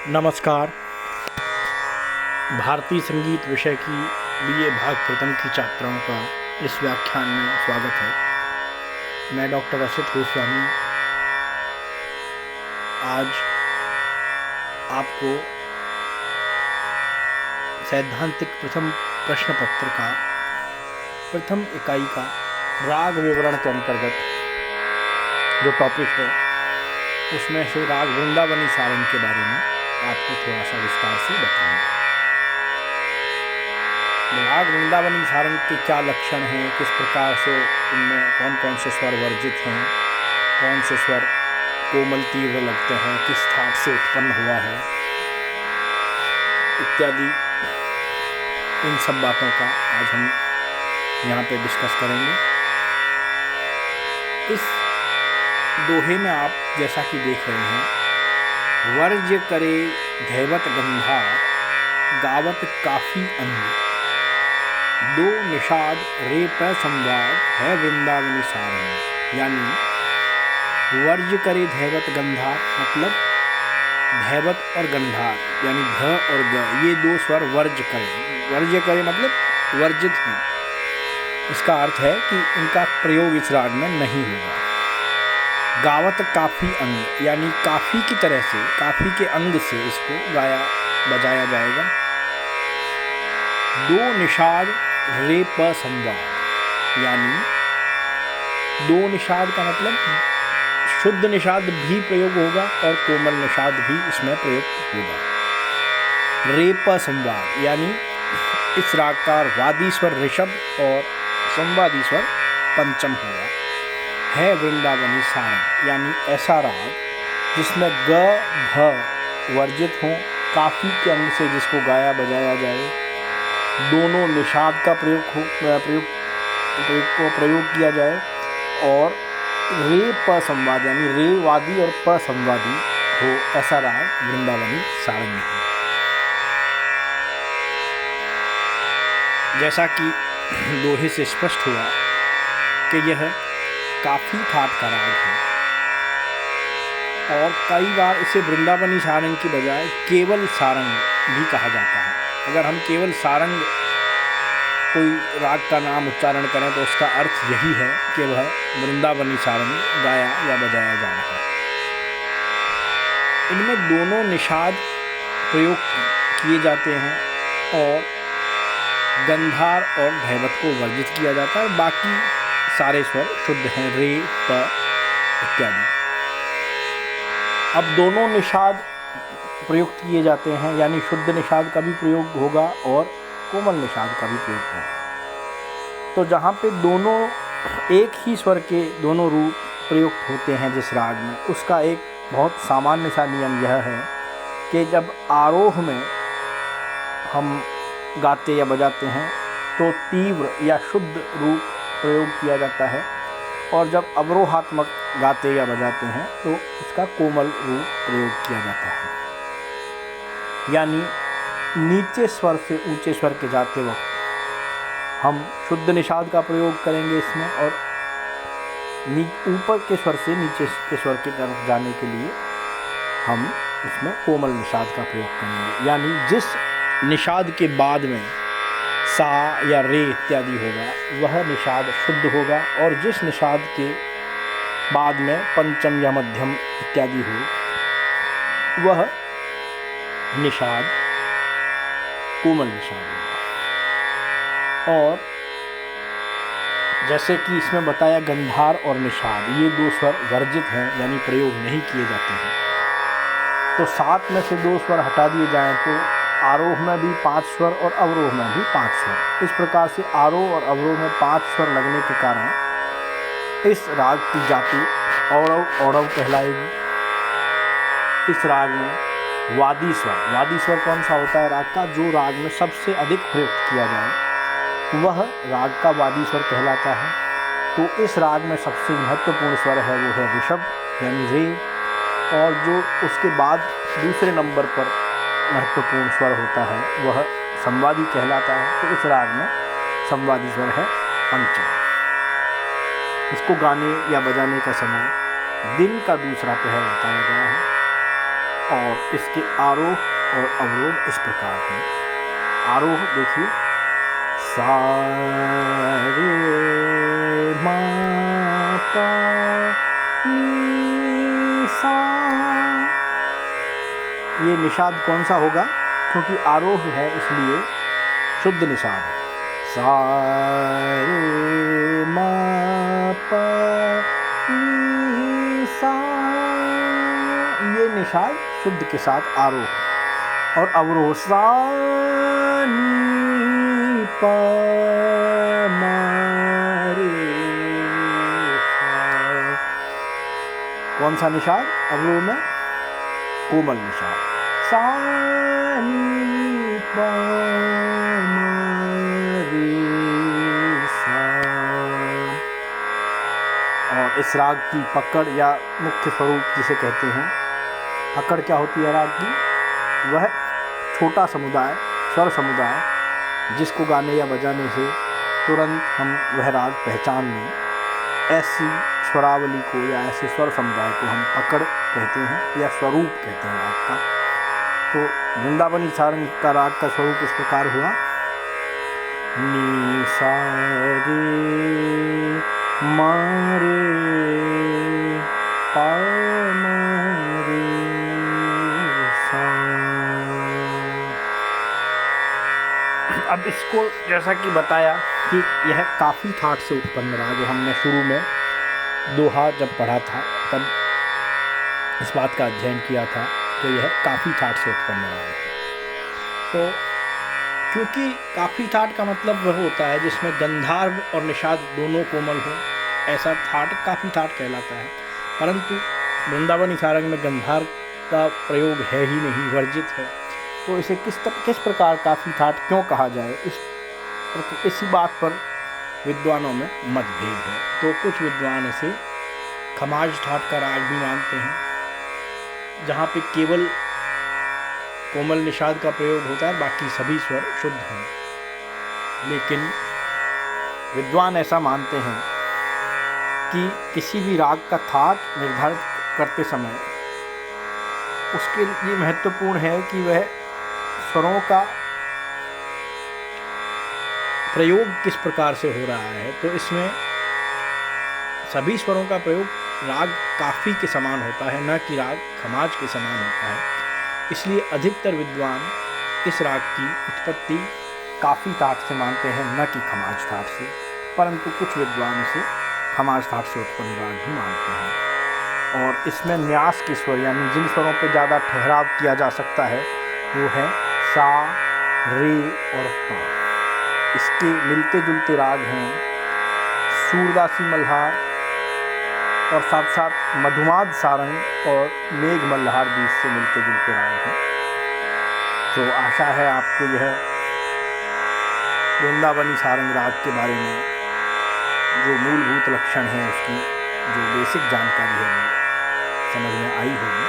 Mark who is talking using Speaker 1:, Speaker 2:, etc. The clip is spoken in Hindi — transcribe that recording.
Speaker 1: नमस्कार। भारतीय संगीत विषय की बीए भाग प्रथम की छात्राओं का इस व्याख्यान में स्वागत है। मैं डॉक्टर असित गोस्वामी आज आपको सैद्धांतिक प्रथम प्रश्न पत्र का प्रथम इकाई का राग विवरण के अंतर्गत जो टॉपिक है उसमें से राग वृंदावनी सारंग के बारे में आपको थोड़ा सा विस्तार से बताऊंगा। राग वृंदावनी सारंग के क्या लक्षण हैं, किस प्रकार से उनमें कौन कौन से स्वर वर्जित हैं, कौन से स्वर कोमल तीव्र लगते हैं, किस थाट से उत्पन्न हुआ है इत्यादि, इन सब बातों का आज हम यहाँ पे डिस्कस करेंगे। इस दोहे में आप जैसा कि देख रहे हैं, वर्ज्य करे धैवत गंधार गावत काफी अंग, दो निषाद रे पर संवाद है वृंदावनी सारंग। यानी वर्ज्य करे धैवत गंधार मतलब धैवत और गंधार यानी ध और ग, ये दो स्वर वर्ज्य करें। वर्ज्य करे मतलब वर्जित हैं। इसका अर्थ है कि इनका प्रयोग इस राग में नहीं होगा। गावत काफी अंग यानी काफी की तरह से, काफी के अंग से इसको गाया बजाया जाएगा। दो निषाद रे प संवाद यानी दो निषाद का मतलब शुद्ध निषाद भी प्रयोग होगा और कोमल निषाद भी इसमें प्रयोग होगा। रे प संवाद यानी इस राग का वादी स्वर ऋषभ और संवादी स्वर पंचम होगा। है वृंदावनी सारंग यानी ऐसा राग जिसमें ग भ वर्जित हों, काफी के अंग से जिसको गाया बजाया जाए, दोनों निषाद का प्रयोग किया जाए और रे प संवाद यानी रे वादी और प संवादी हो, ऐसा राग वृंदावनी सारंग है। जैसा कि दोहे से स्पष्ट हुआ कि यह काफी ठाट का राग है और कई बार इसे वृंदावनी सारंग की बजाय केवल सारंग भी कहा जाता है। अगर हम केवल सारंग कोई राग का नाम उच्चारण करें तो उसका अर्थ यही है कि वह वृंदावनी सारंग गाया या बजाया जा रहा है। इनमें दोनों निषाद प्रयोग किए जाते हैं और गंधार और धैवत को वर्जित किया जाता है। बाकी सारे स्वर शुद्ध हैं, रे प इत्यादि। अब दोनों निषाद प्रयुक्त किए जाते हैं यानी शुद्ध निषाद का भी प्रयोग होगा और कोमल निषाद का भी प्रयोग होगा। तो जहाँ पे दोनों एक ही स्वर के दोनों रूप प्रयुक्त होते हैं जिस राग में, उसका एक बहुत सामान्य सा नियम यह है कि जब आरोह में हम गाते या बजाते हैं तो तीव्र या शुद्ध रूप प्रयोग किया जाता है और जब अवरोहात्मक गाते या बजाते हैं तो उसका कोमल रूप प्रयोग किया जाता है। यानी नीचे स्वर से ऊंचे स्वर के जाते वक्त हम शुद्ध निषाद का प्रयोग करेंगे इसमें और ऊपर के स्वर से नीचे के स्वर की तरफ जाने के लिए हम इसमें कोमल निषाद का प्रयोग करेंगे। यानी जिस निषाद के बाद में सा या रे इत्यादि होगा वह निषाद शुद्ध होगा और जिस निषाद के बाद में पंचम या मध्यम इत्यादि हो वह निषाद कोमल निषाद होगा। और जैसे कि इसमें बताया गंधार और निषाद ये दो स्वर वर्जित हैं यानी प्रयोग नहीं किए जाते हैं, तो सात में से दो स्वर हटा दिए जाएं तो आरोह में भी 5 स्वर और अवरोह में भी 5 स्वर। इस प्रकार से आरोह और अवरोह में 5 स्वर लगने के कारण इस राग की जाति औरव औरव कहलाएगी। इस राग में वादी स्वर कौन सा होता है राग का, जो राग में सबसे अधिक प्रयुक्त किया जाए वह राग का वादी स्वर कहलाता है। तो इस राग में सबसे महत्वपूर्ण स्वर है वो है ऋषभ यानी रे, और जो उसके बाद दूसरे नंबर पर महत्वपूर्ण स्वर होता है वह संवादी कहलाता है। तो इस राग में संवादी स्वर है पंचम। इसको गाने या बजाने का समय दिन का दूसरा पहर बताया गया है और इसके आरोह और अवरोह इस प्रकार हैं। आरोह देखिए, सा रे मा पा नी सा। ये निषाद कौन सा होगा? क्योंकि आरोह है इसलिए शुद्ध निषाद है। सा रे मा पा नी सा, ये निषाद शुद्ध के साथ आरोह। और अवरोह सा नी पा मा रे सा। कौन सा निषाद अवरोह में? कोमल निषाद, सा नी पा मा रे सा। और इस राग की पकड़ या मुख्य स्वरूप जिसे कहते हैं, पकड़ क्या होती है राग की? वह छोटा समुदाय, स्वर समुदाय, जिसको गाने या बजाने से तुरंत हम वह राग पहचान लें, ऐसी स्वरावली को या ऐसे स्वर समुदाय को हम पकड़ कहते हैं या स्वरूप कहते हैं राग का। तो वृंदावनी सारंग का राग का स्वरूप इस प्रकार हुआ, नी सा रे मा रे पा मा रे सा। अब इसको जैसा कि बताया कि यह काफ़ी ठाट से उत्पन्न रहा, जो हमने शुरू में दोहा जब पढ़ा था तब इस बात का अध्ययन किया था कि यह काफ़ी ठाट से उत्पन्न रहा है। तो क्योंकि काफ़ी ठाट का मतलब वह होता है जिसमें गंधार और निषाद दोनों कोमल हो, ऐसा ठाट काफ़ी ठाट कहलाता है। परंतु वृंदावनी सारंग में गंधार का प्रयोग है ही नहीं, वर्जित है। तो इसे किस प्रकार काफ़ी ठाट क्यों कहा जाए, इसी बात पर विद्वानों में मतभेद है। तो कुछ विद्वान इसे खमाज ठाट का राग भी मानते हैं, जहाँ पे केवल कोमल निषाद का प्रयोग होता है, बाकी सभी स्वर शुद्ध हैं। लेकिन विद्वान ऐसा मानते हैं कि किसी भी राग का ठाट निर्धारित करते समय उसके लिए महत्वपूर्ण है कि वह स्वरों का प्रयोग किस प्रकार से हो रहा है। तो इसमें सभी स्वरों का प्रयोग राग काफ़ी के समान होता है, न कि राग खमाज के समान होता है। इसलिए अधिकतर विद्वान इस राग की उत्पत्ति काफ़ी ठाट से मानते हैं, न कि खमाज ठाट से। परंतु कुछ विद्वान इसे खमाज ठाट से उत्पन्न राग भी मानते हैं। और इसमें न्यास के स्वर, यानी जिन स्वरों पर ज़्यादा ठहराव किया जा सकता है, वो है सा, रे और पा। इसके मिलते जुलते राग हैं सूरदासी मल्हार और साथ साथ मधुमाद सारंग और मेघ मल्हार भी इससे मिलते जुलते राग हैं। तो आशा है आपको यह वृंदावनी सारंग राग के बारे में जो मूलभूत लक्षण हैं, उसकी जो बेसिक जानकारी है वो समझ में आई होगी।